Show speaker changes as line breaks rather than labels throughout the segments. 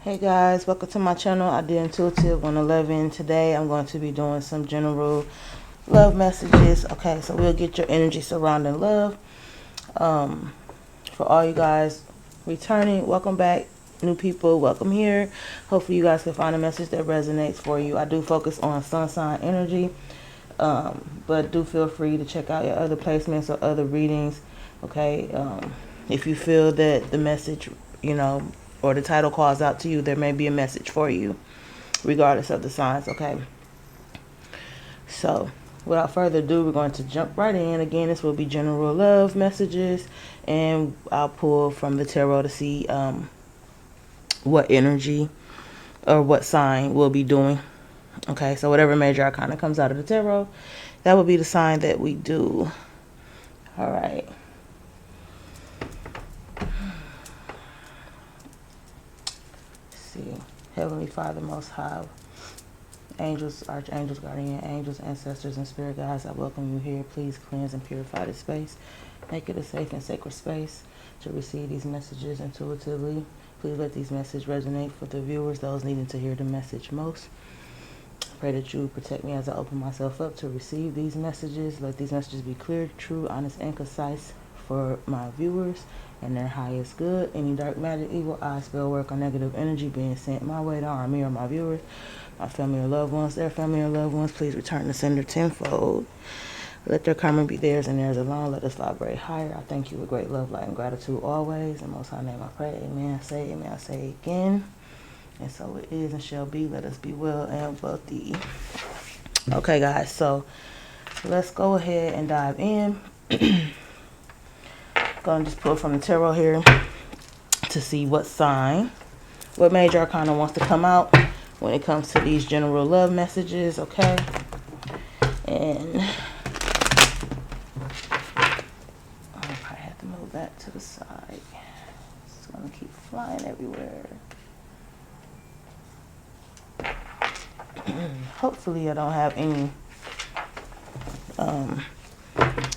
Hey guys, welcome to my channel. I did Intuitive 111. Today I'm going to be doing some general love messages. Okay, so we'll get your energy surrounding love. For all you guys returning, welcome back. New people, welcome here. Hopefully you guys can find a message that resonates for you. I do focus on sun sign energy, but do feel free to check out your other placements or other readings. Okay, if you feel that the message, or the title calls out to you, there may be a message for you regardless of the signs. Okay, so without further ado, we're going to jump right in. Again, this will be general love messages, and I'll pull from the tarot to see what energy or what sign we'll be doing. Okay, so whatever major arcana comes out of the tarot, that will be the sign that we do. All right. See, Heavenly Father, Most High, angels, archangels, guardian angels, ancestors, and spirit guides, I welcome you here. Please cleanse and purify this space. Make it a safe and sacred space to receive these messages intuitively. Please let these messages resonate for the viewers, those needing to hear the message most. Pray that you protect me as I open myself up to receive these messages. Let these messages be clear, true, honest, and concise for my viewers and their highest good. Any dark magic, evil eye, spell work, or negative energy being sent my way to harm me or my viewers, my family or loved ones, their family or loved ones, please return the sender tenfold. Let their karma be theirs and theirs alone. Let us vibrate higher. I thank you with great love, light, and gratitude always. In Most High name I pray. Amen. I say amen. I say again. And so it is and shall be. Let us be well and wealthy. Okay, guys. So let's go ahead and dive in. Gonna just pull from the tarot here to see what sign, what major arcana wants to come out when it comes to these general love messages. Okay. And I probably have to move that to the side. It's gonna keep flying everywhere. Hopefully I don't have any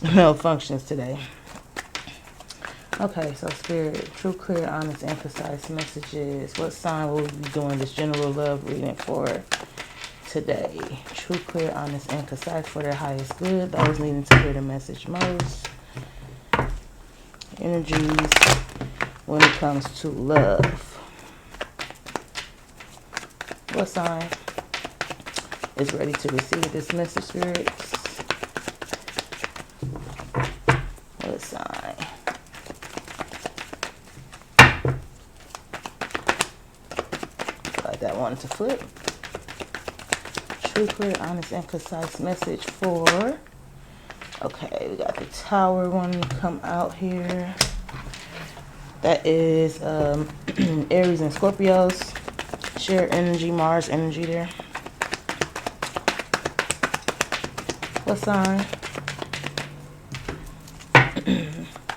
malfunctions today. Okay, so Spirit, true, clear, honest, and concise messages. What sign will we be doing this general love reading for today? True, clear, honest, and concise for their highest good. Those needing to hear the message most. Energies when it comes to love. What sign is ready to receive this message, spirits? What sign? Feel like that wanted to flip. True, clear, honest, and concise message for. Okay, we got the Tower wanting to come out here. That is Aries and Scorpios. Share energy, Mars energy there. What sign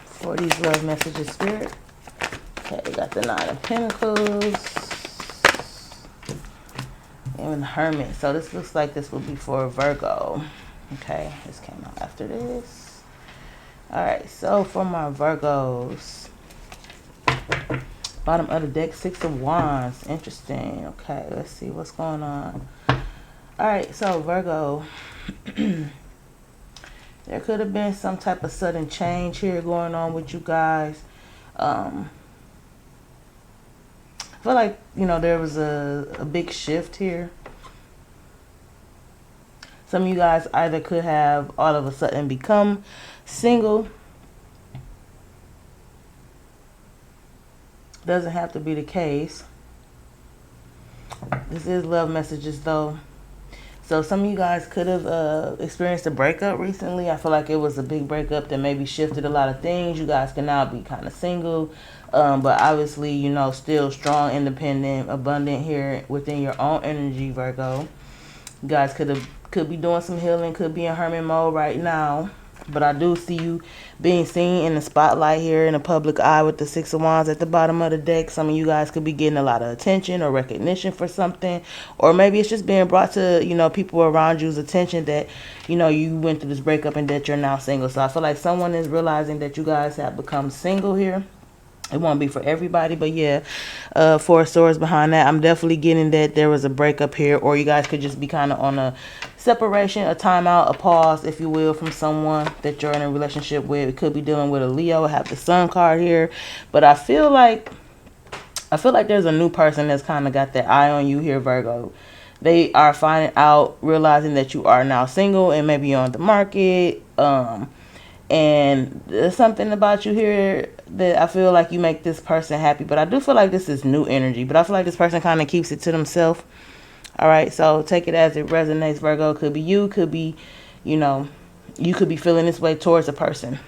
for these love messages, Spirit? Okay, we got the Nine of Pentacles and the Hermit. So this looks like this will be for Virgo. Okay, this came out after this. Alright, so for my Virgos, bottom of the deck, Six of Wands. Interesting. Okay, let's see what's going on. Alright, so Virgo, there could have been some type of sudden change here going on with you guys. I feel like, there was a big shift here. Some of you guys either could have all of a sudden become single. Doesn't have to be the case. This is love messages though. So some of you guys could have experienced a breakup recently. I feel like it was a big breakup that maybe shifted a lot of things. You guys can now be kind of single. But obviously, still strong, independent, abundant here within your own energy, Virgo. You guys could be doing some healing, could be in hermit mode right now. But I do see you being seen in the spotlight here in the public eye with the Six of Wands at the bottom of the deck. Some of you guys could be getting a lot of attention or recognition for something. Or maybe it's just being brought to, people around you's attention that, you went through this breakup and that you're now single. So I feel like someone is realizing that you guys have become single here. It won't be for everybody, but yeah, 4 swords behind that. I'm definitely getting that there was a breakup here, or you guys could just be kind of on a separation, a timeout, a pause, if you will, from someone that you're in a relationship with. It could be dealing with a Leo. I have the Sun card here, but I feel like there's a new person that's kind of got their eye on you here, Virgo. They are finding out, realizing that you are now single and maybe on the market. And there's something about you here that I feel like you make this person happy. But I do feel like this is new energy. But I feel like this person kind of keeps it to themselves. All right, so take it as it resonates, Virgo. Could be you, could be, you could be feeling this way towards a person.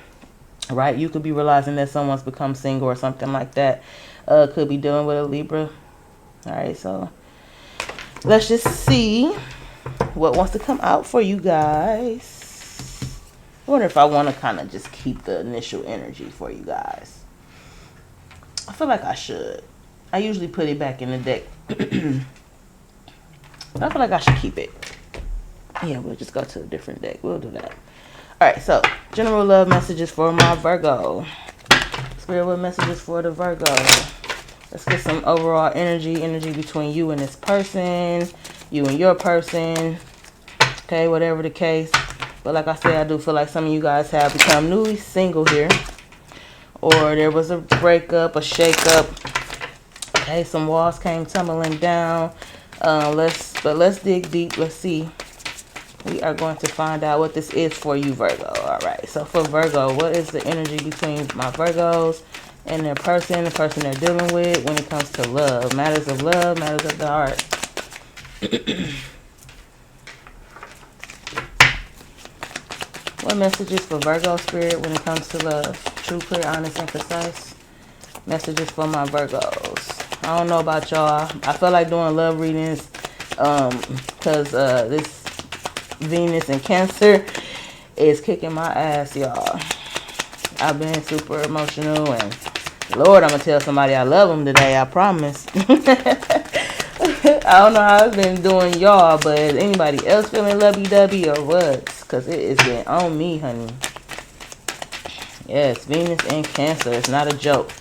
Right? You could be realizing that someone's become single or something like that. Could be dealing with a Libra. All right, so let's just see what wants to come out for you guys. I wonder if I want to kind of just keep the initial energy for you guys. I feel like I should. I usually put it back in the deck. I feel like I should keep it. Yeah, we'll just go to a different deck. We'll do that. Alright, so general love messages for my Virgo. Spirit, what messages for the Virgo? Let's get some overall energy between you and this person, you and your person. Okay, whatever the case. But like I said, I do feel like some of you guys have become newly single here. Or there was a breakup, a shakeup. Okay, some walls came tumbling down. Let's dig deep. Let's see. We are going to find out what this is for you, Virgo. All right. So for Virgo, what is the energy between my Virgos and their person, the person they're dealing with when it comes to love? Matters of love, matters of the heart. What messages for Virgo spirit when it comes to love? True, clear, honest, and precise. Messages for my Virgos. I don't know about y'all. I feel like doing love readings because this Venus and Cancer is kicking my ass, y'all. I've been super emotional, and Lord, I'm going to tell somebody I love them today, I promise. I don't know how it's been doing y'all, but is anybody else feeling lovey-dovey or what? Because it is been on me, honey. Yes, Venus and Cancer. It's not a joke.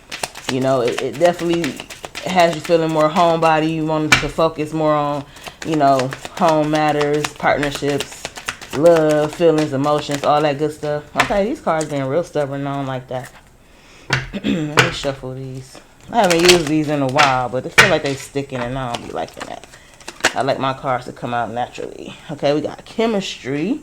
It definitely has you feeling more homebody. You want to focus more on, home matters, partnerships, love, feelings, emotions, all that good stuff. Okay, these cards being real stubborn on like that. Let me shuffle these. I haven't used these in a while, but I feel like they sticking and I don't be liking that. I like my cards to come out naturally. Okay, we got chemistry.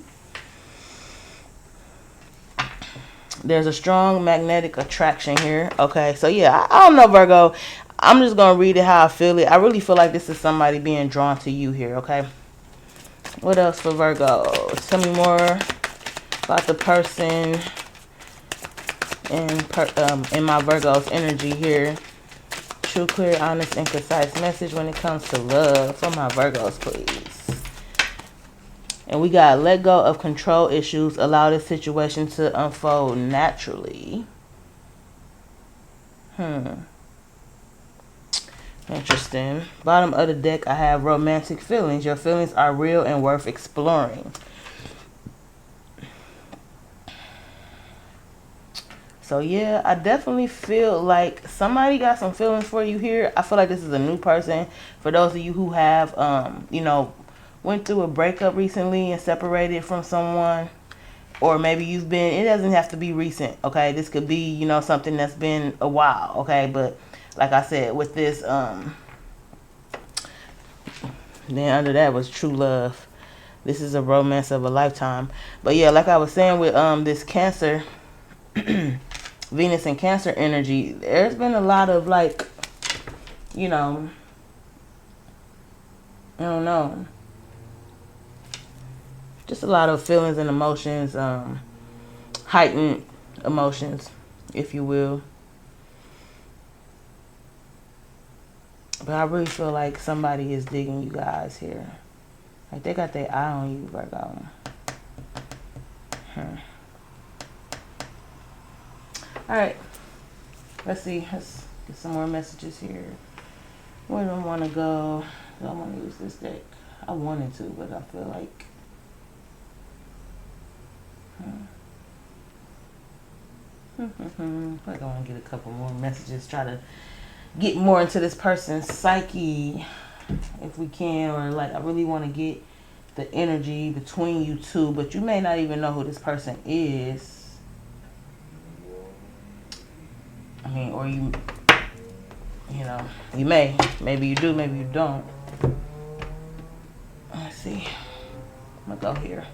There's a strong magnetic attraction here. Okay, so yeah, I don't know, Virgo. I'm just going to read it how I feel it. I really feel like this is somebody being drawn to you here, okay? What else for Virgo? Tell me more about the person in my Virgo's energy here. True, clear, honest, and concise message when it comes to love for my Virgos, please. And we got let go of control issues. Allow this situation to unfold naturally. Interesting. Bottom of the deck, I have romantic feelings. Your feelings are real and worth exploring. So yeah, I definitely feel like somebody got some feelings for you here. I feel like this is a new person. For those of you who have, went through a breakup recently and separated from someone, or maybe you've been, it doesn't have to be recent, okay? This could be, something that's been a while, okay? But like I said, with this, then under that was true love. This is a romance of a lifetime. But yeah, like I was saying with this Cancer, Venus and Cancer energy, there's been a lot of like, I don't know, just a lot of feelings and emotions, heightened emotions, if you will. But I really feel like somebody is digging you guys here. Like they got their eye on you, Virgo. Alright. Let's see. Let's get some more messages here. Where do I want to go? Do I want to use this deck? I wanted to, but I feel like... I want to get a couple more messages. Try to get more into this person's psyche if we can, or like I really want to get the energy between you two, but you may not even know who this person is. I mean, or you know, you may. Maybe you do, maybe you don't. Let's see. I'm gonna go here.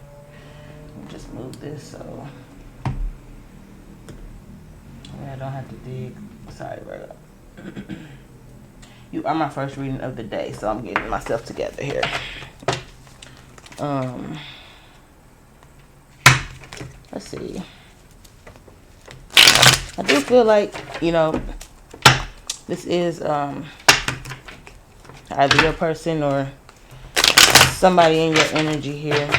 Just move this so I don't have to dig. Sorry, Virgo. You are my first reading of the day, so I'm getting myself together here. Let's see. I do feel like, you know, this is either your person or somebody in your energy here.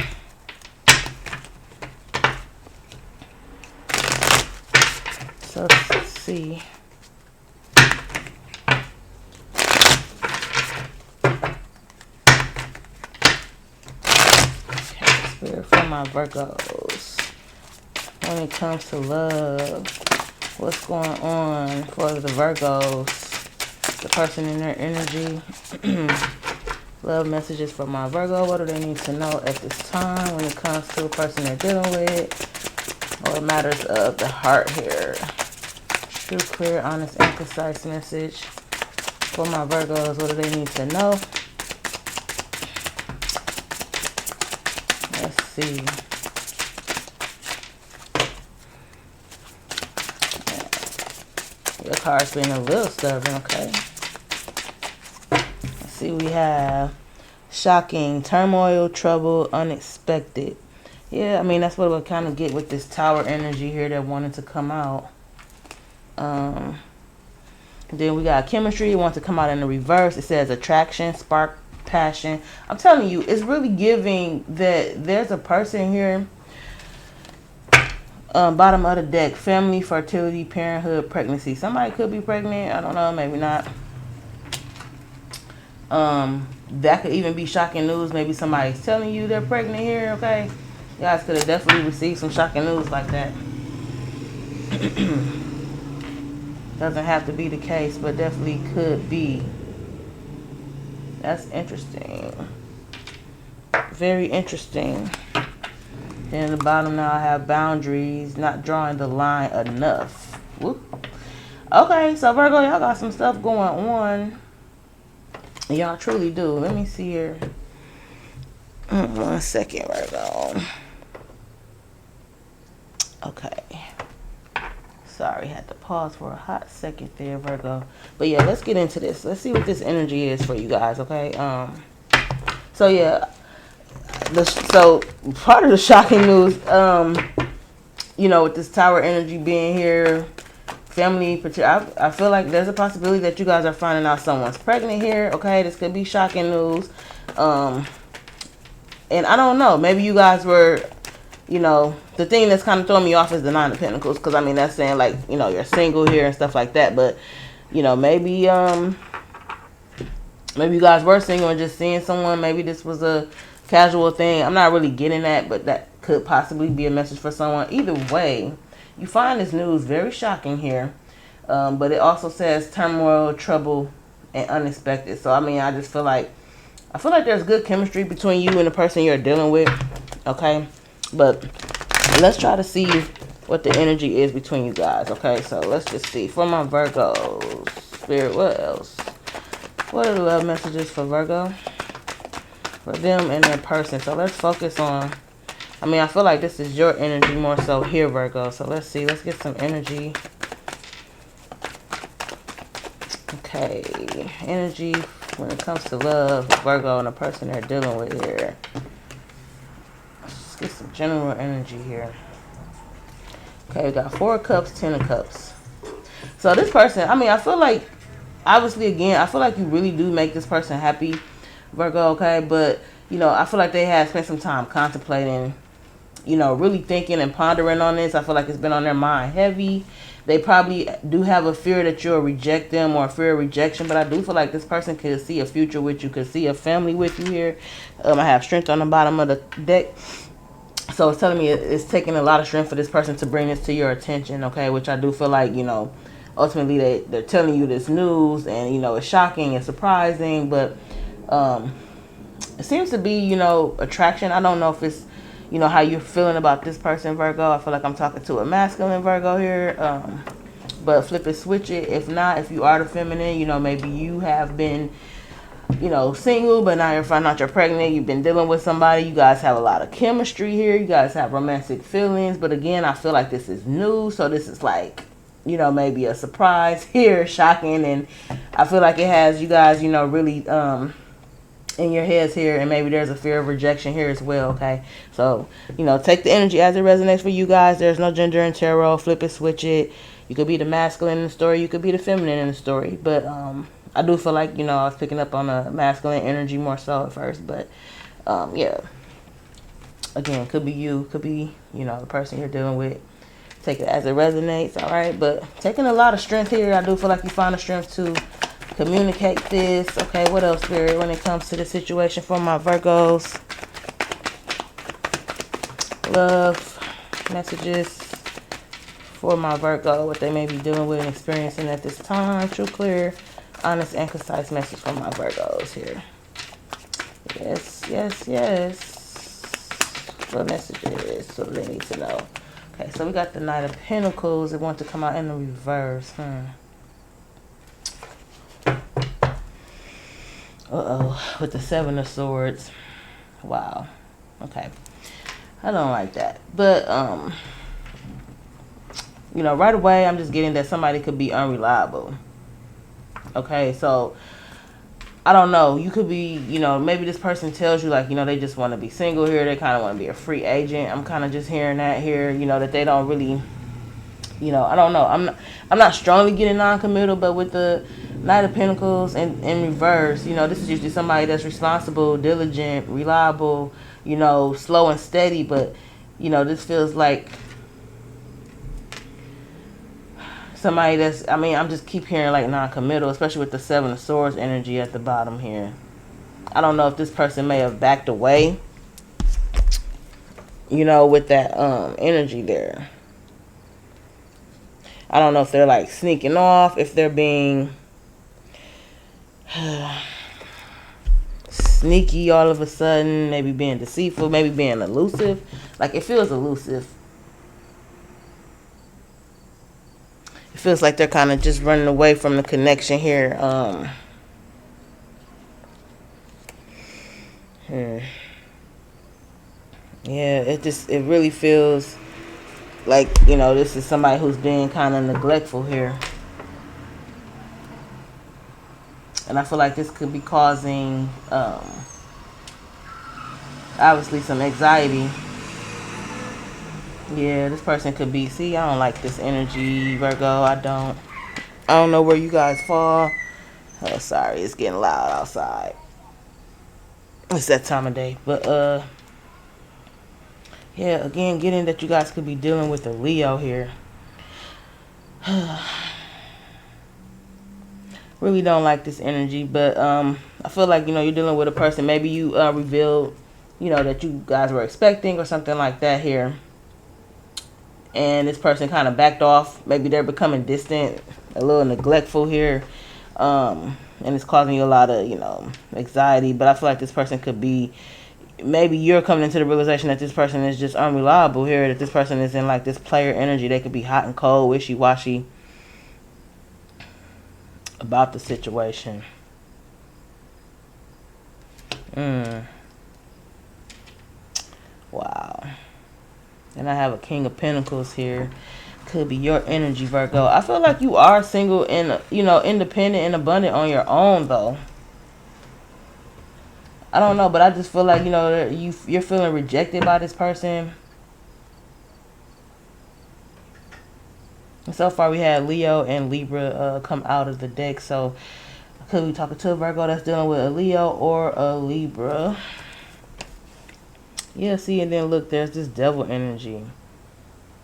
So let's see. Okay, Spirit for my Virgos. When it comes to love, what's going on for the Virgos? The person in their energy. Love messages for my Virgo. What do they need to know at this time when it comes to the person they're dealing with? Or matters of the heart here. True, clear, honest, and concise message for my Virgos. What do they need to know? Let's see. Your card's being a little stubborn, okay? Let's see, we have shocking, turmoil, trouble, unexpected. Yeah, I mean, that's what we'll kind of get with this tower energy here that wanted to come out. Then we got chemistry. It wants to come out in the reverse. It says attraction, spark, passion. I'm telling you, it's really giving that there's a person here. Bottom of the deck, family, fertility, parenthood, pregnancy. Somebody could be pregnant. I don't know, maybe not. That could even be shocking news. Maybe somebody's telling you they're pregnant here, okay? You guys could have definitely received some shocking news like that. Doesn't have to be the case, but definitely could be. That's interesting. Very interesting. Then at the bottom now I have boundaries, not drawing the line enough. Whoop. Okay, so Virgo, y'all got some stuff going on. Y'all truly do. Let me see here. 1 second, Virgo. Okay. Sorry, had to pause for a hot second there, Virgo. But yeah, let's get into this. Let's see what this energy is for you guys, okay? So yeah, so part of the shocking news, you know, with this tower energy being here, family, I feel like there's a possibility that you guys are finding out someone's pregnant here, okay? This could be shocking news. And I don't know, maybe you guys were, you know, the thing that's kind of throwing me off is the 9 of Pentacles, because I mean that's saying like, you know, you're single here and stuff like that, but you know, maybe you guys were single and just seeing someone. Maybe this was a casual thing. I'm not really getting that, but that could possibly be a message for someone. Either way, you find this news very shocking here, but it also says turmoil, trouble, and unexpected. So I mean, I feel like there's good chemistry between you and the person you're dealing with, okay? But let's try to see what the energy is between you guys, okay? So let's just see. For my Virgos, Spirit, what else? What are the love messages for Virgo? For them and their person. So let's focus on, I mean, I feel like this is your energy more so here, Virgo. So let's see. Let's get some energy. Okay. Energy when it comes to love, Virgo, and the person they're dealing with here. Let's get some general energy here. Okay, we got 4 of Cups, 10 of Cups. So this person, I mean, I feel like, obviously, again, I feel like you really do make this person happy, Virgo, okay? But, you know, I feel like they have spent some time contemplating, you know, really thinking and pondering on this. I feel like it's been on their mind heavy. They probably do have a fear that you'll reject them, or a fear of rejection, but I do feel like this person could see a future with you, could see a family with you here. I have Strength on the bottom of the deck. So it's telling me it's taking a lot of strength for this person to bring this to your attention, okay? Which I do feel like, ultimately they're telling you this news, and, it's shocking and surprising, but it seems to be, attraction. I don't know if it's, how you're feeling about this person, Virgo. I feel like I'm talking to a masculine Virgo here. But flip it, switch it. If not, if you are the feminine, maybe you have been single, but now you're finding out you're pregnant. You've been dealing with somebody. You guys have a lot of chemistry here. You guys have romantic feelings. But again, I feel like this is new. So this is like, maybe a surprise here, shocking. And I feel like it has you guys, really in your heads here. And maybe there's a fear of rejection here as well, okay? So, take the energy as it resonates for you guys. There's no gender in tarot. Flip it, switch it. You could be the masculine in the story. You could be the feminine in the story. But, I do feel like, I was picking up on a masculine energy more so at first. But, yeah. Again, could be you. Could be, the person you're dealing with. Take it as it resonates, all right? But taking a lot of strength here. I do feel like you find the strength to communicate this. Okay, what else, Spirit, when it comes to the situation for my Virgos? Love messages for my Virgo, what they may be dealing with and experiencing at this time. True, clear, honest, and concise message from my Virgos here. Yes, yes, yes. What messages? So they need to know. Okay, so we got the Knight of Pentacles. It wants to come out in the reverse. Uh-oh. With the Seven of Swords. Wow. Okay. I don't like that. But, right away, I'm just getting that somebody could be unreliable. Okay, so I don't know. You could be, maybe this person tells you, like, they just want to be single here. They kind of want to be a free agent. I'm kind of just hearing that here, that they don't really, I don't know. I'm not strongly getting non-committal, but with the Knight of Pentacles in reverse, this is usually somebody that's responsible, diligent, reliable, slow and steady. But, this feels like somebody that's, I'm just keep hearing like non-committal, especially with the Seven of Swords energy at the bottom here. I don't know if this person may have backed away, with that energy there. I don't know if they're like sneaking off, if they're being sneaky all of a sudden, maybe being deceitful, maybe being elusive. Like, it feels elusive. It feels like they're kind of just running away from the connection here. Yeah, it really feels like, this is somebody who's being kind of neglectful here. And I feel like this could be causing, obviously, some anxiety. Yeah, this person could be, see, I don't like this energy, Virgo. I don't know where you guys fall. Oh, sorry, it's getting loud outside. It's that time of day. But, yeah, again, getting that you guys could be dealing with a Leo here. Really don't like this energy, but I feel like, you're dealing with a person. Maybe you revealed, that you guys were expecting or something like that here. And this person kind of backed off. Maybe they're becoming distant, a little neglectful here. And it's causing you a lot of, anxiety. But I feel like this person could be, maybe you're coming into the realization that this person is just unreliable here, that this person is in like this player energy. They could be hot and cold, wishy-washy about the situation. Wow. And I have a King of Pentacles here. Could be your energy, Virgo. I feel like you are single and, independent and abundant on your own, though. I don't know, but I just feel like, you're feeling rejected by this person. And so far, we had Leo and Libra come out of the deck. So, could be talking to a Virgo that's dealing with a Leo or a Libra. Yeah, see, and then look, there's this devil energy.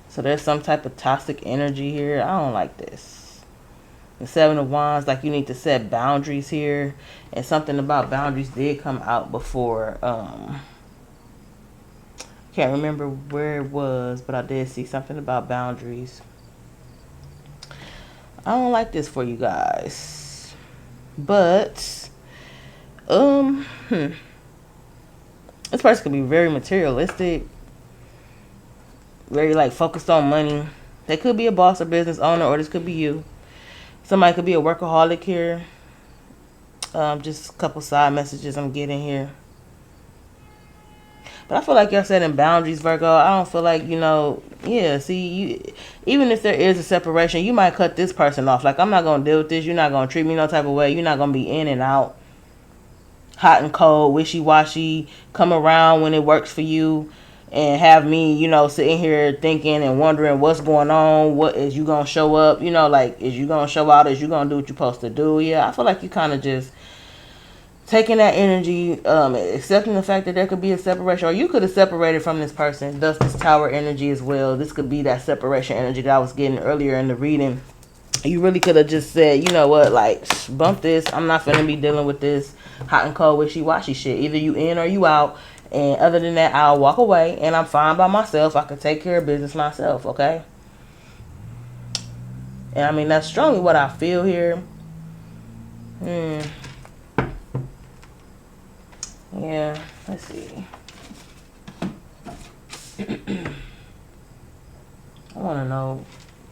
So there's some type of toxic energy here. I don't like this. The Seven of Wands, like you need to set boundaries here. And something about boundaries did come out before Can't remember where it was, but I did see something about boundaries. I don't like this for you guys. But, this person could be very materialistic, very like focused on money. They could be a boss or business owner, or this could be you. Somebody could be a workaholic here. Just a couple side messages I'm getting here. But I feel like you're setting boundaries, Virgo. I don't feel like, even if there is a separation, you might cut this person off. Like, I'm not going to deal with this. You're not going to treat me no type of way. You're not going to be in and out, hot and cold, wishy-washy, come around when it works for you, and have me, sitting here thinking and wondering what's going on. What is you going to show up? Is you going to show out? Is you going to do what you're supposed to do? Yeah, I feel like you kind of just taking that energy, accepting the fact that there could be a separation, or you could have separated from this person. Thus, this tower energy as well. This could be that separation energy that I was getting earlier in the reading. You really could have just said, you know what, like, bump this. I'm not going to be dealing with this hot and cold wishy-washy shit. Either you in or you out. And other than that, I'll walk away and I'm fine by myself. I can take care of business myself, okay? And I mean, that's strongly what I feel here. Yeah, let's see. I want to know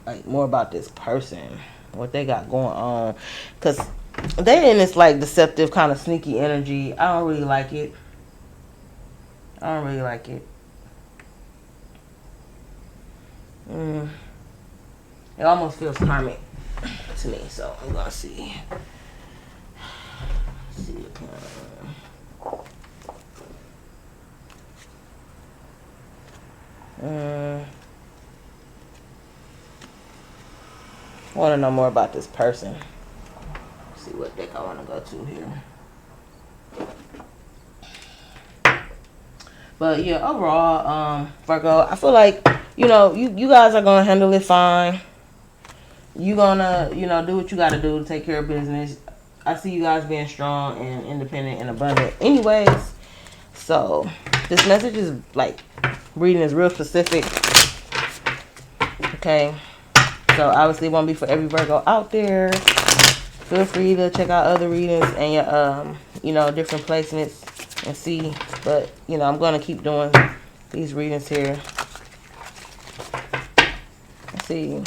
like more about this person, what they got going on, because they in this like deceptive kind of sneaky energy. I don't really like it. It almost feels karmic to me, so I'm gonna see. I want to know more about this person. See what deck I want to go to here. But yeah, overall, Virgo, I feel like, you guys are going to handle it fine. You going to, do what you got to do to take care of business. I see you guys being strong and independent and abundant anyways. So, this message is, like, reading is real specific. Okay. So, obviously, it won't be for every Virgo out there. Feel free to check out other readings and your, different placements and see. But, I'm going to keep doing these readings here. Let's see.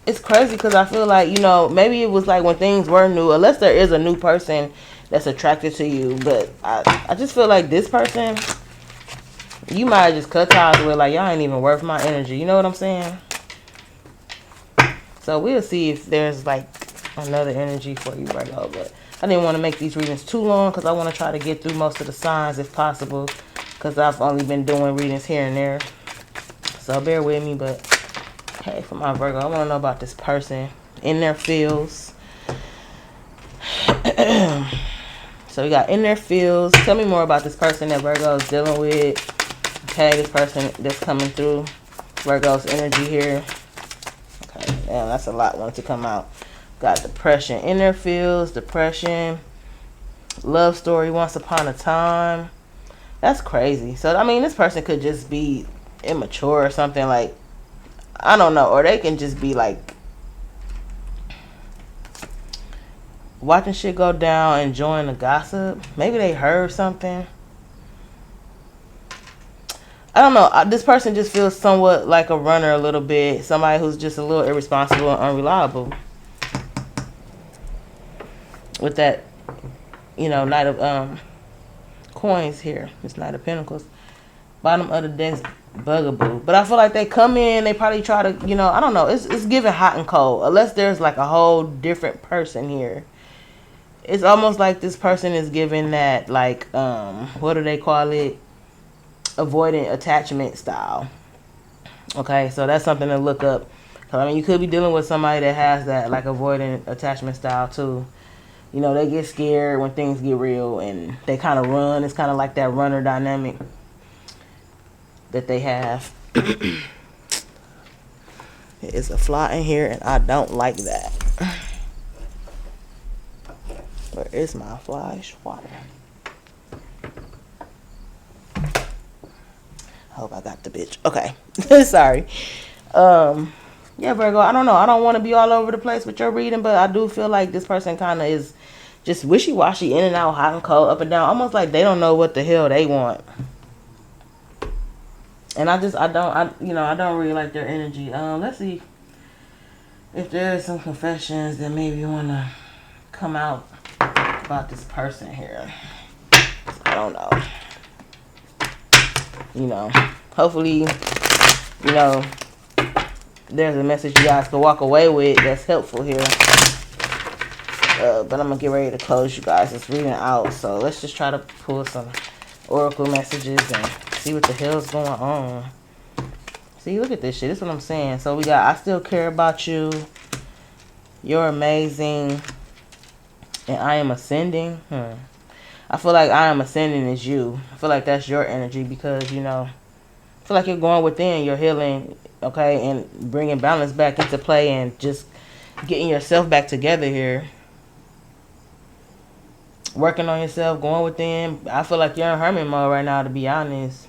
It's crazy because I feel like, maybe it was like when things were new, unless there is a new person that's attracted to you. But I just feel like this person, you might have just cut ties with, like, y'all ain't even worth my energy. You know what I'm saying? So we'll see if there's, like, another energy for you, Virgo. But I didn't want to make these readings too long because I want to try to get through most of the signs if possible. Because I've only been doing readings here and there. So bear with me, but hey, for my Virgo, I want to know about this person in their fields. So we got in their fields. Tell me more about this person that Virgo is dealing with. Okay, this person that's coming through Virgo's energy here. Okay, damn, that's a lot wanted to come out. Got depression in their fields, depression, love story once upon a time. That's crazy. So, I mean, this person could just be immature or something, like, I don't know. Or they can just be, like, watching shit go down, enjoying the gossip. Maybe they heard something. I don't know. This person just feels somewhat like a runner a little bit. Somebody who's just a little irresponsible and unreliable. With that, Knight of coins here. This Knight of Pentacles. Bottom of the deck's bugaboo. But I feel like they come in, they probably try to, I don't know. It's giving hot and cold. Unless there's like a whole different person here. It's almost like this person is giving that, like, what do they call it? Avoidant attachment style. Okay, so that's something to look up. I mean, you could be dealing with somebody that has that, like, avoidant attachment style too. They get scared when things get real and they kind of run. It's kind of like that runner dynamic that they have. It's a fly in here and I don't like that. Where is my flash water? I hope I got the bitch. Okay. Sorry. Yeah, Virgo, I don't know. I don't want to be all over the place with your reading, but I do feel like this person kind of is just wishy-washy, in and out, hot and cold, up and down, almost like they don't know what the hell they want. And I don't really like their energy. Let's see if there's some confessions that maybe want to come out about this person here. I don't know. Hopefully, there's a message you guys can walk away with that's helpful here. But I'm going to get ready to close you guys. It's reading out. So let's just try to pull some oracle messages and see what the hell's going on. See, look at this shit. This is what I'm saying. So we got, I still care about you. You're amazing. And I am ascending. I feel like I am ascending is you. I feel like that's your energy because, I feel like you're going within, you're healing, okay, and bringing balance back into play and just getting yourself back together here. Working on yourself, going within. I feel like you're in hermit mode right now, to be honest.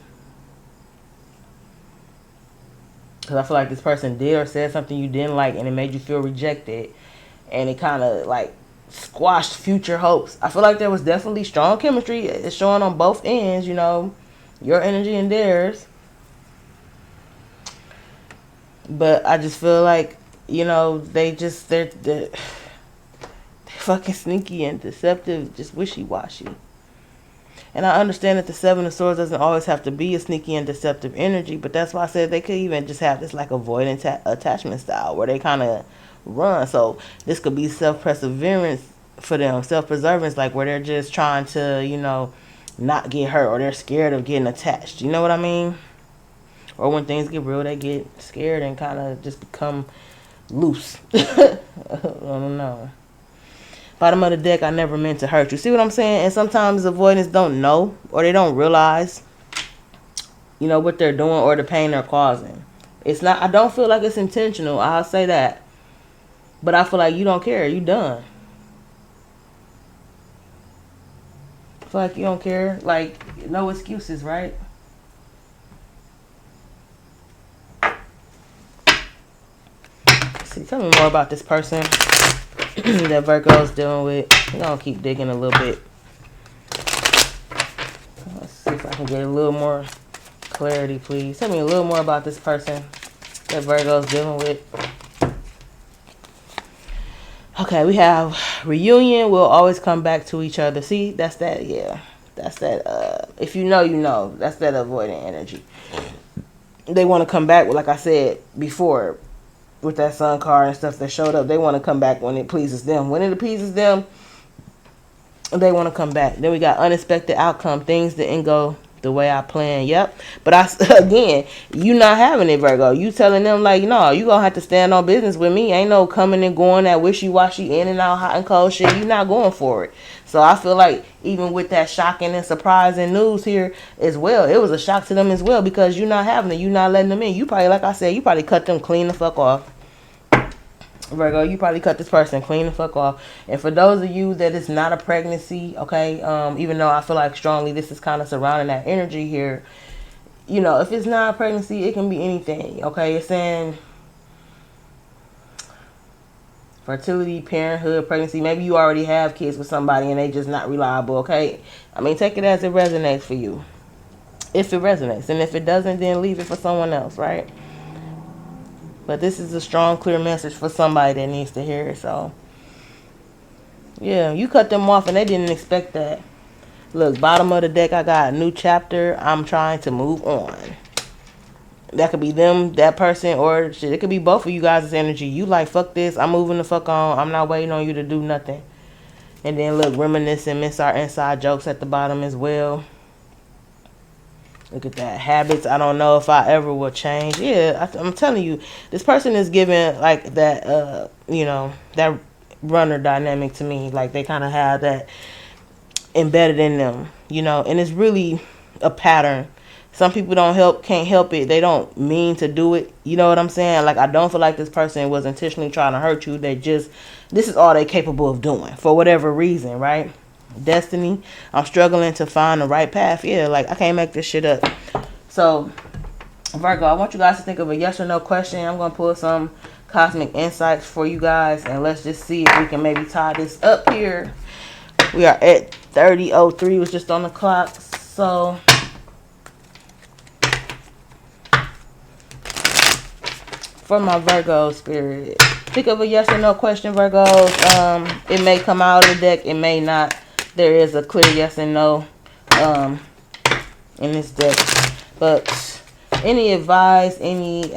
Because I feel like this person did or said something you didn't like and it made you feel rejected. And it kind of like squashed future hopes. I feel like there was definitely strong chemistry. It's showing on both ends, your energy and theirs. But I just feel like, they're fucking sneaky and deceptive, just wishy-washy. And I understand that the Seven of Swords doesn't always have to be a sneaky and deceptive energy, but that's why I said they could even just have this like avoidant attachment style where they kind of run. So this could be self-perseverance for them, self-preservance, like where they're just trying to, not get hurt, or they're scared of getting attached. You know what I mean? Or when things get real, they get scared and kind of just become loose. I don't know. Bottom of the deck, I never meant to hurt you. See what I'm saying? And sometimes avoidance don't know, or they don't realize, what they're doing or the pain they're causing. It's not, I don't feel like it's intentional. I'll say that. But I feel like you don't care. You done. I feel like you don't care. Like, no excuses, right? See, tell me more about this person that Virgo's dealing with. We're going to keep digging a little bit. Let's see if I can get a little more clarity, please. Tell me a little more about this person that Virgo's dealing with. Okay, we have reunion. We'll always come back to each other. See, that's that, yeah. That's that, if you know, you know. That's that avoidant energy. They want to come back, like I said before, with that sun card and stuff that showed up. They want to come back when it pleases them. When it appeases them, they want to come back. Then we got unexpected outcome. Things didn't go the way I planned. Yep. But again, you not having it, Virgo. You telling them like, no, you gonna have to stand on business with me. Ain't no coming and going, that wishy-washy in and out, hot and cold shit. You not going for it. So I feel like even with that shocking and surprising news here as well, it was a shock to them as well, because you not having it. You not letting them in. You probably, like I said, you probably cut them clean the fuck off. Virgo, you probably cut this person clean the fuck off. And for those of you that it's not a pregnancy, okay, even though I feel like strongly this is kind of surrounding that energy here, if it's not a pregnancy, it can be anything, okay? It's saying fertility, parenthood, pregnancy. Maybe you already have kids with somebody and they just not reliable, okay? I mean, take it as it resonates for you. If it resonates. And if it doesn't, then leave it for someone else, right? But this is a strong, clear message for somebody that needs to hear it. So, yeah, you cut them off and they didn't expect that. Look, bottom of the deck, I got a new chapter. I'm trying to move on. That could be them, that person, or shit. It could be both of you guys' energy. You like, fuck this. I'm moving the fuck on. I'm not waiting on you to do nothing. And then, look, reminiscing, miss our inside jokes at the bottom as well. Look at that. Habits, I don't know if I ever will change. Yeah, I'm telling you, this person is giving, like, that, that runner dynamic to me. Like, they kind of have that embedded in them, and it's really a pattern Some people can't help it. They don't mean to do it. You know what I'm saying? Like, I don't feel like this person was intentionally trying to hurt you. This is all they're capable of doing for whatever reason, right? Destiny, I'm struggling to find the right path. Yeah, like, I can't make this shit up. So, Virgo, I want you guys to think of a yes or no question. I'm going to pull some cosmic insights for you guys, and let's just see if we can maybe tie this up here. We are at 30:03. Was just on the clock. So, for my Virgo spirit, think of a yes or no question, Virgos. It may come out of the deck, it may not. There is a clear yes and no in this deck. But any advice, any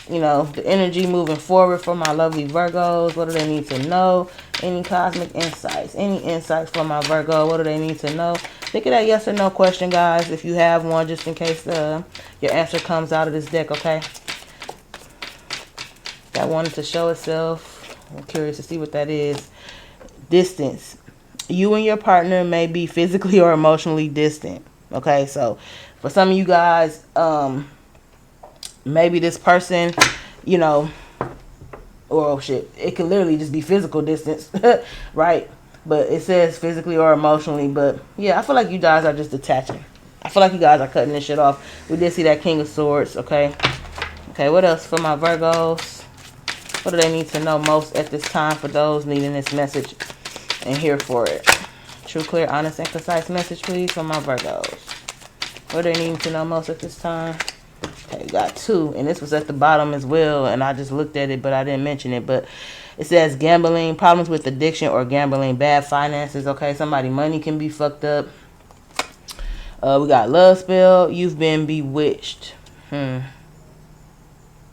the energy moving forward for my lovely Virgos, what do they need to know? Any cosmic insights, any insights for my Virgo, what do they need to know? Think of that yes or no question, guys, if you have one, just in case your answer comes out of this deck, okay? That wanted to show itself. I'm curious to see what that is. Distance. You and your partner may be physically or emotionally distant. Okay, so for some of you guys, maybe this person, or shit, it could literally just be physical distance, right? But it says physically or emotionally. But yeah, I feel like you guys are just detaching. I feel like you guys are cutting this shit off. We did see that King of Swords, okay? Okay, what else for my Virgos? What do they need to know most at this time for those needing this message and here for it? True, clear, honest, and concise message, please, for my Virgos. What do they need to know most at this time? Okay, we got 2, and this was at the bottom as well, and I just looked at it, but I didn't mention it. But it says gambling, problems with addiction or gambling, bad finances. Okay, somebody money can be fucked up. We got love spell. You've been bewitched. I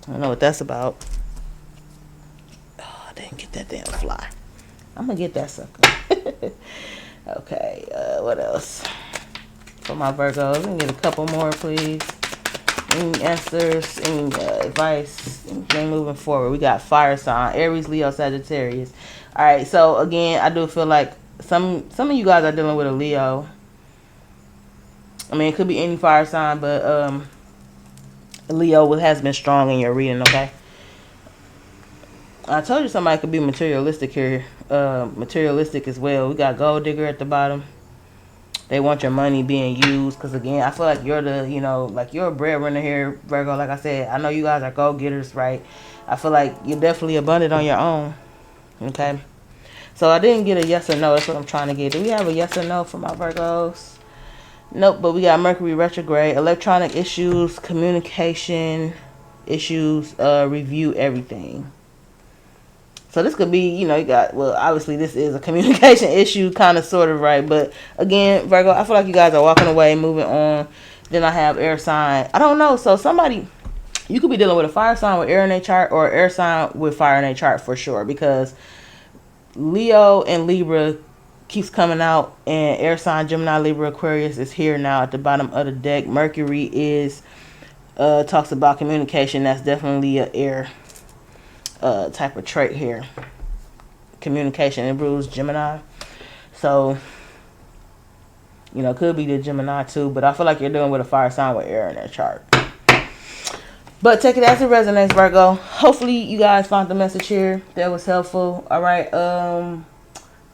don't know what that's about. Oh, I didn't get that damn fly. I'm gonna get that sucker. Okay, what else? For my Virgos, let me get a couple more, please. Any answers, any advice, anything moving forward. We got fire sign, Aries, Leo, Sagittarius. All right, so again, I do feel like some of you guys are dealing with a Leo. I mean, it could be any fire sign, but Leo has been strong in your reading, okay? I told you somebody could be materialistic here. Materialistic as well. We got gold digger at the bottom. They want your money being used. Because again, I feel like you're you're a breadwinner here, Virgo. Like I said, I know you guys are go-getters, right? I feel like you're definitely abundant on your own. Okay? So I didn't get a yes or no. That's what I'm trying to get. Do we have a yes or no for my Virgos? Nope, but we got Mercury retrograde, electronic issues, communication issues, review everything. So this could be, you got, well, obviously this is a communication issue, kind of, sort of, right? But again, Virgo, I feel like you guys are walking away, moving on. Then I have air sign. I don't know. So you could be dealing with a fire sign with air in their chart or air sign with fire in their chart for sure. Because Leo and Libra keeps coming out, and air sign Gemini, Libra, Aquarius is here now at the bottom of the deck. Mercury talks about communication. That's definitely an air type of trait here. Communication. It rules Gemini. So, could be the Gemini too, but I feel like you're dealing with a fire sign with air in their chart. But take it as it resonates, Virgo. Hopefully you guys found the message here that was helpful. All right.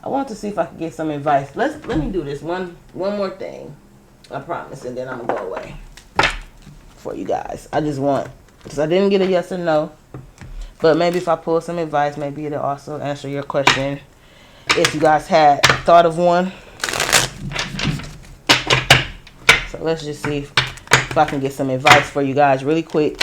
I want to see if I can get some advice. Let me do this one more thing. I promise, and then I'm gonna go away for you guys. I just want, because I didn't get a yes or no, but maybe if I pull some advice, maybe it'll also answer your question if you guys had thought of one. So let's just see if I can get some advice for you guys really quick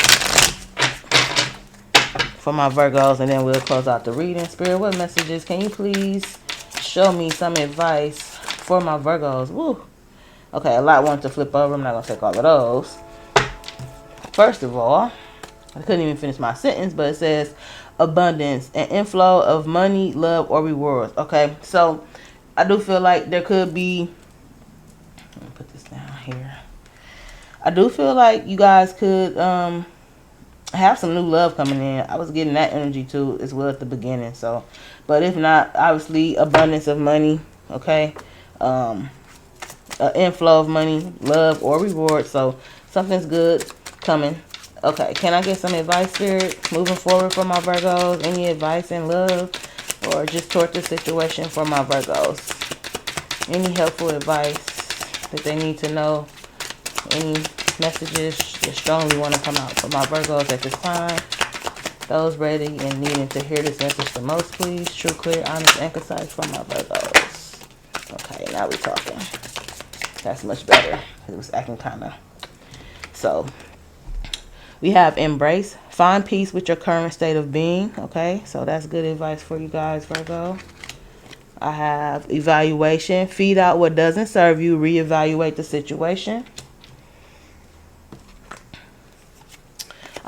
for my Virgos, and then we'll close out the reading. Spirit, what messages can you please show me some advice for my Virgos? Woo. Okay, a lot want to flip over. I'm not gonna take all of those. First of all, I couldn't even finish my sentence, but it says abundance and inflow of money, love, or rewards. Okay, so I do feel like there could be, let me put this down here. I do feel like you guys could have some new love coming in. I was getting that energy too as well at the beginning. So, but if not, obviously abundance of money. Okay, inflow of money, love, or reward. So something's good coming. Okay, can I get some advice, Spirit, moving forward for my Virgos? Any advice in love or just toward the situation for my Virgos? Any helpful advice that they need to know? Any messages that strongly want to come out for my Virgos at this time? Those ready and needing to hear this message the most, please. True, clear, honest, and concise for my Virgos. Okay, now we're talking. That's much better. It was acting kind of. So, we have embrace. Find peace with your current state of being. Okay, so that's good advice for you guys, Virgo. I have evaluation. Feed out what doesn't serve you. Reevaluate the situation.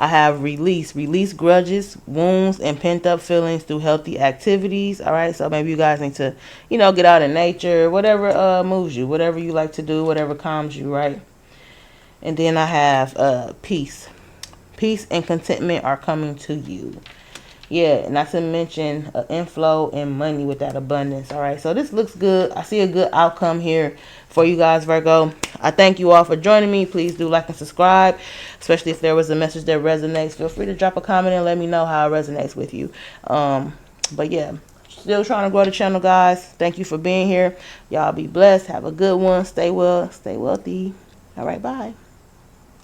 I have release. Release grudges, wounds, and pent-up feelings through healthy activities. All right, so maybe you guys need to, get out in nature, whatever moves you, whatever you like to do, whatever calms you, right? And then I have peace. Peace and contentment are coming to you. Yeah, not to mention inflow and money with that abundance. All right, so this looks good. I see a good outcome here for you guys, Virgo. I thank you all for joining me. Please do like and subscribe, especially if there was a message that resonates. Feel free to drop a comment and let me know how it resonates with you. But yeah, still trying to grow the channel, guys. Thank you for being here. Y'all be blessed. Have a good one. Stay well. Stay wealthy. All right, bye.